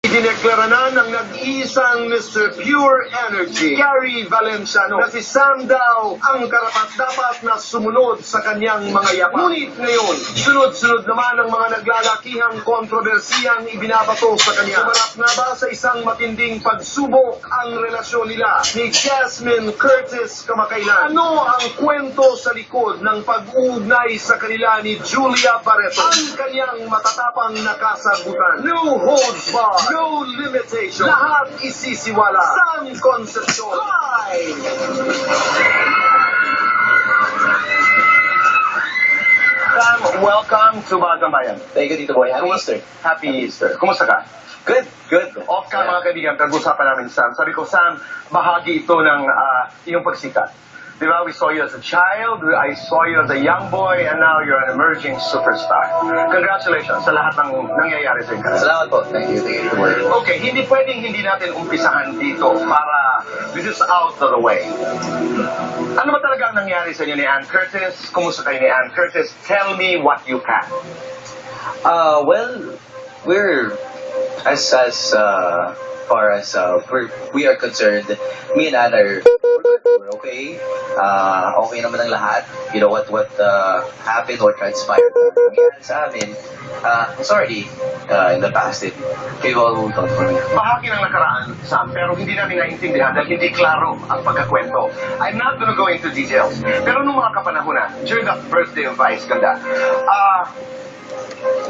Idineklara na ng nag-iisang Mr. Pure Energy, Gary Valenciano, na si Sam daw ang karapat-dapat na sumunod sa kanyang mga yapak. Ngunit ngayon, sunod-sunod naman ang mga naglalakihang kontrobersiyang ibinabato sa kanya. Sumarap nga ba sa isang matinding pagsubok ang relasyon nila ni Jasmine Curtis kamakailan? Ano ang kwento sa likod ng pag-uugnay sa kanila ni Julia Barreto? Ang kanyang matatapang na kasagutan. No holds barred, no limitation. Lahat isisiwala. Sam Concepcion. Live! Sam, welcome to Bagang Bayan. Thank you, Tito Boy. Happy Easter. Happy Easter. Kumusta ka? Good, good. Off ka mga kaibigan, pag-usapan namin Sam. Sabi ko, Sam, bahagi ito ng iyong pagsikat. Di ba, we saw you as a child, I saw you as a young boy, and now you're an emerging superstar. Congratulations sa lahat ng nangyayari sa inyo. Salamat po. Thank you, Tito Boy. Okay, hindi pwedeng hindi natin umpisahan dito para this is out of the way. Ano ba talaga ang nangyari sa inyo ni Ann Curtis? Kumusta kayo ni Ann Curtis? Tell me what you can. Well, we're as far as we are concerned, me and Ann are we're okay. Okay naman ang lahat. You know what happened, what transpired nangyari sa amin. Sorry, in the past, we've all moved on for me. Bahagi ng nakaraan, Sam, pero hindi namin naintindihan dahil hindi klaro ang pagkakwento. I'm not gonna go into details. Pero nung mga kapanahunan, during the birthday of Vice Ganda,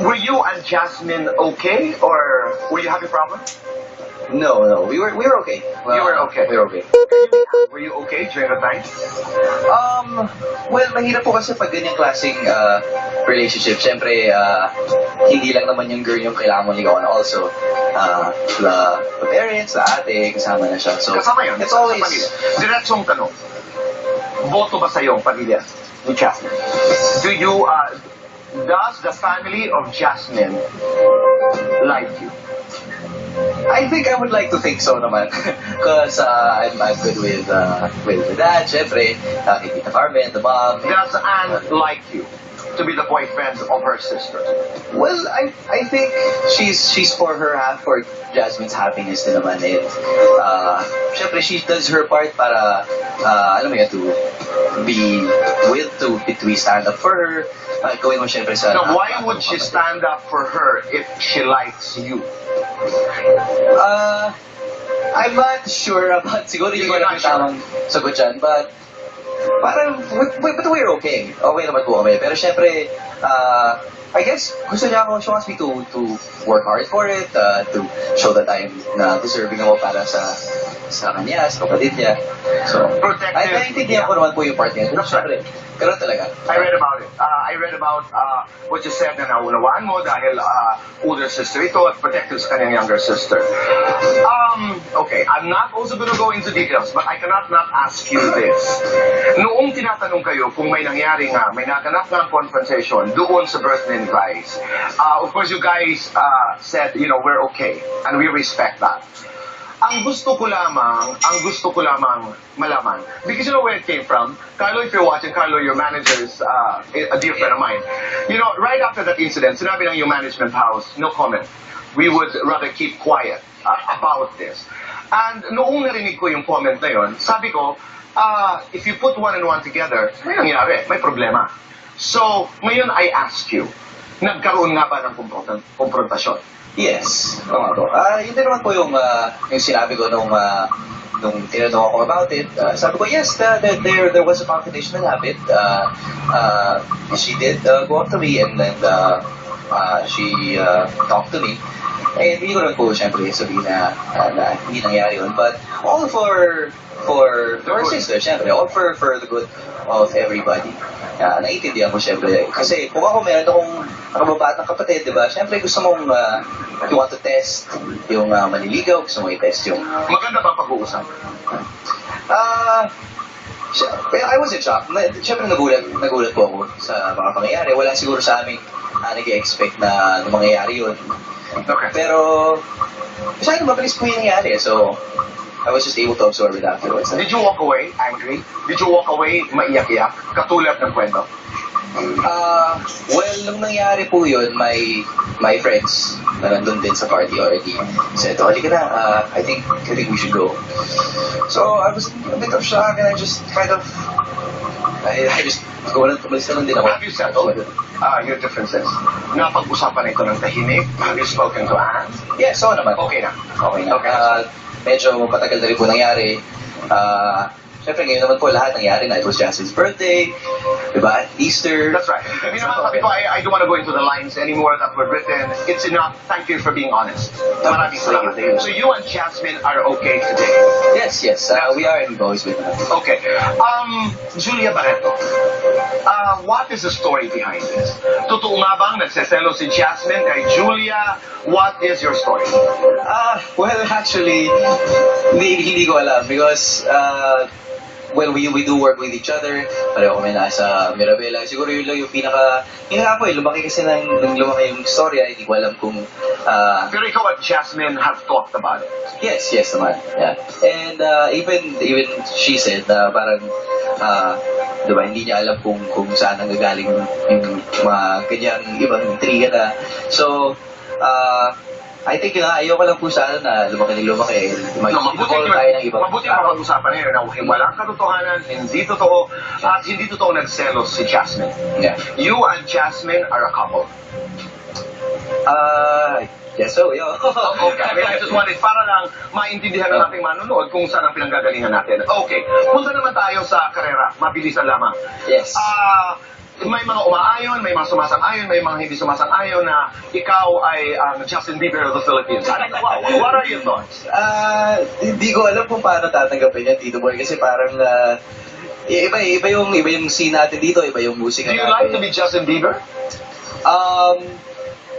were you and Jasmine okay? Or were you having problems? No, we were okay. You were okay? We were okay. Were you okay during the time? Well, mahirap po kasi pag ganyang klaseng relationship. Siyempre, hindi lang naman yung girl yung kailangan mo ligawan. Also, the parents, the ate, kasama na siya. So, Kasama yun? it's always... Diretsong tanong. Boto ba sa iyong pamilya ni Jasmine? Does the family of Jasmine like you? I think I would like to think so naman. Because I'm good with the dad, syempre, kay Tita Carmen, the mom. Does Anne like you to be the boyfriend of her sister? Well, I think she's for her half, for Jasmine's happiness din naman. And syempre, she does her part para, alam mo yun, to stand up for her. Gawin mo syempre sa... So why would she stand up for her if she likes you? I'm not sure about, siguro hindi ko alam yung tamang sagot dyan, but parang, but we're okay. Okay naman po kami. Pero syempre, I guess, gusto niya ako, she wants me to work hard for it, to show that I'm deserving ako para sa kanya, sa kapatid niya. So, naiintindihan ko naman po yung part niya. Syempre, ganun talaga. I read about it. I read about what you said na naunawaan mo dahil older sister ito at protective sa kanyang younger sister. Okay, I'm not also going to go into details, but I cannot not ask you this. Noong tinatanong kayo kung may nangyari nga, may naganap ng confrontation doon sa birthday ni Vice, of course you guys said, you know, we're okay, and we respect that. Ang gusto ko lamang malaman, because you know where it came from. Carlo, if you're watching, Carlo, your manager is a dear friend of mine. You know, right after that incident, sinabi ng yung management house, no comment. We would rather keep quiet about this. And noong narinig ko yung comment na yun, sabi ko, if you put one and one together, may nangyari, may problema. So, ngayon I ask you, nagkaroon nga ba ng konfrontasyon? Yes. Yun din naman po yung sinabi ko nung tinanong ako about it. Sabi ko, yes, there was a confrontation that happened. She did go up to me and then she talked to me. Eh, hindi ko naman po siyempre sabihin na hindi nangyari yun. But all for our sister, siyempre. All for the good of everybody. Naiintindihan ko siyempre. Kasi kung ako meron akong kababatang kapatid, di ba? Siyempre gusto mong you want to test yung maniligaw, gusto mong i-test yung... Maganda ba pag-uusap? I was in shock. Siyempre nagulat po ako sa mga pangyayari. Wala siguro sa amin nag-expect na mangyayari yun. Okay. Pero masyadong mabilis po yung nangyari. So, I was just able to absorb it afterwards. Did you walk away angry? Did you walk away maiyak-iyak? Katulad ng kwento? Well, nung nangyari po yun, my friends na nandun din sa party already said, "Oh, halika na, I think we should go." So, I was a bit of shock and I just umalis na lang din ako. Have you settled your differences? Napag-usapan ito ng tahimik? Have you spoken to Anne? Yes, so naman. Okay na. Okay na. Okay. Medyo matagal na rin po nangyari. Siyempre, ngayon naman po lahat nangyari na. It was Jasmine's birthday, diba? Easter. That's right. Hindi naman sabi ko, I don't want to go into the lines anymore that were written. It's enough. Thank you for being honest. Maraming salamat. Thank you. So you and Jasmine are okay today? Yes. We are and we've always been. Okay. Julia Barreto, what is the story behind this? Totoo nga bang nagseselo si Jasmine kay Julia? What is your story? Well, actually, hindi ko alam because well, we do work with each other. Pareho kami nasa Mirabela. Siguro yun lang yung yun nga po lumaki kasi nang lumaki yung storya, hindi ko alam kung Pero ikaw at Jasmine have talked about it. Yes naman. Yeah. And even she said na parang diba, hindi niya alam kung saan nanggagaling yung mga ganyang ibang intriga na. So, I think ayoko lang po sana na lumaki. Mabuti mapag-usapan ngayon na walang katotohanan, hindi totoo, at hindi totoo nagselos si Jasmine. Yeah. You and Jasmine are a couple. Yes, so, yo. Okay, I just wanted para lang maintindihan ng ating manonood kung saan ang pinanggagalingan natin. Okay, punta naman tayo sa karera. Mabilisan lamang. Yes. May mga umaayon, may mga sumasang-ayon, may mga hindi sumasang-ayon na ikaw ay ang Justin Bieber of the Philippines. Wow, what are your thoughts? Hindi ko alam kung paano tatanggapin yan, Tito Boy, kasi parang iba yung scene natin dito, iba yung musika Do you natin. like to be Justin Bieber?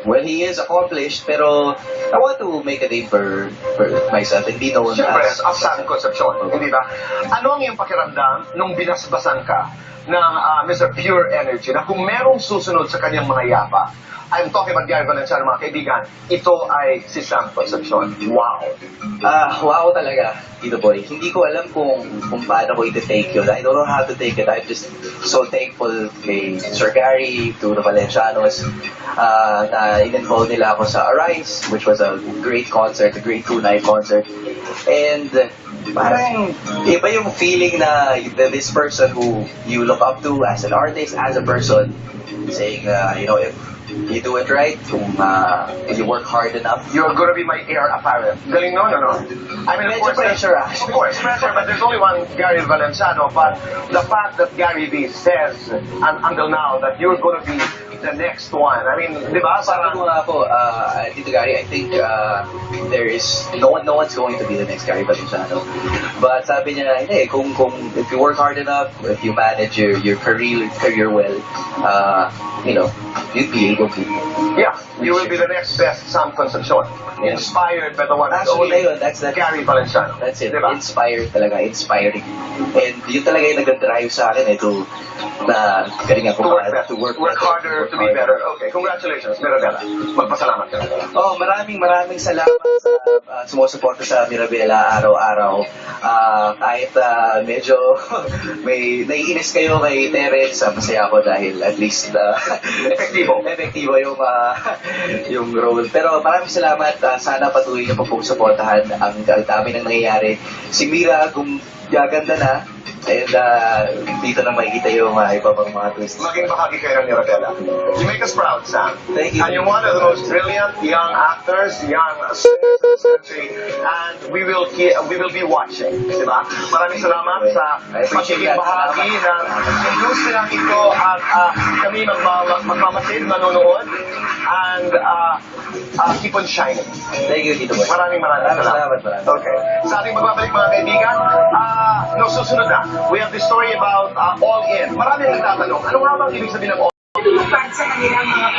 Well, he is accomplished, pero I want to make a name for myself and be known Siyempre, as Sam Concepcion, hindi ba? Ano ang iyong pakiramdam nung binasbasan ka ng Mr. Pure Energy na kung merong susunod sa kanyang mga yapa, I'm talking about Gary Valenciano, mga kaibigan, ito ay si Sam Concepcion. Wow! Wow talaga, Tito Boy. Hindi ko alam kung paano ko i-take yun. I don't know how to take it. I'm just so thankful kay Sir Gary, to the Valencianos, na in-involve nila ako sa Arise, which was a great concert, a great two-night concert. And parang iba yung feeling na this person who you look up to as an artist, as a person, saying, if you do it right, if you work hard enough, You're gonna be my heir apparent. Galing no? I mean, of medyo course, pressure of course, pressure, but there's only one Gary Valenciano, but the fact that Gary V says, until now, that you're gonna be the next one. I mean, di ba? sabi ko nga po, Tito Gary, I think there is no one's going to be the next Gary Valenciano. But sabi niya, hindi, kung if you work hard enough, if you manage your career well, you'd be able to. Yeah, you will be the next best Sam Concepcion. Inspired by the one and Actually, only that's Gary Valenciano. That's it. Diba? Inspired talaga. Inspiring. And yun talaga yung nag-drive sa akin na galing ako To work harder, to be better. Okay, congratulations, Mirabella. Magpasalamat ka. Oh, maraming salamat sa sumusuporta sa Mirabela araw-araw. Kahit medyo may naiinis kayo kay Terence, masaya ako dahil at least epektibo yung role. Pero maraming salamat. Sana patuloy niyo pong suportahan ang dami ng nangyayari. Si Mira, kung gaganda na, and dito na makikita yung iba pang mga twists. Maging bahagi kayo ng Mirabella. You make us proud, Sam. Thank you. And you're one of the most brilliant young actors, young singers in this country, and we will be watching. Diba? Maraming salamat sa pagiging bahagi ng industriya ito at kami magmamasid, manonood, and keep on shining. Thank you, Tito Boy. Maraming salamat. Okay. Sa ating magbabalik mga kaibigan, susunod na. We have this story about All In. Marami nagtatanong, ano nga bang ibig sabihin ng All In? Tulupad sa kanilang mga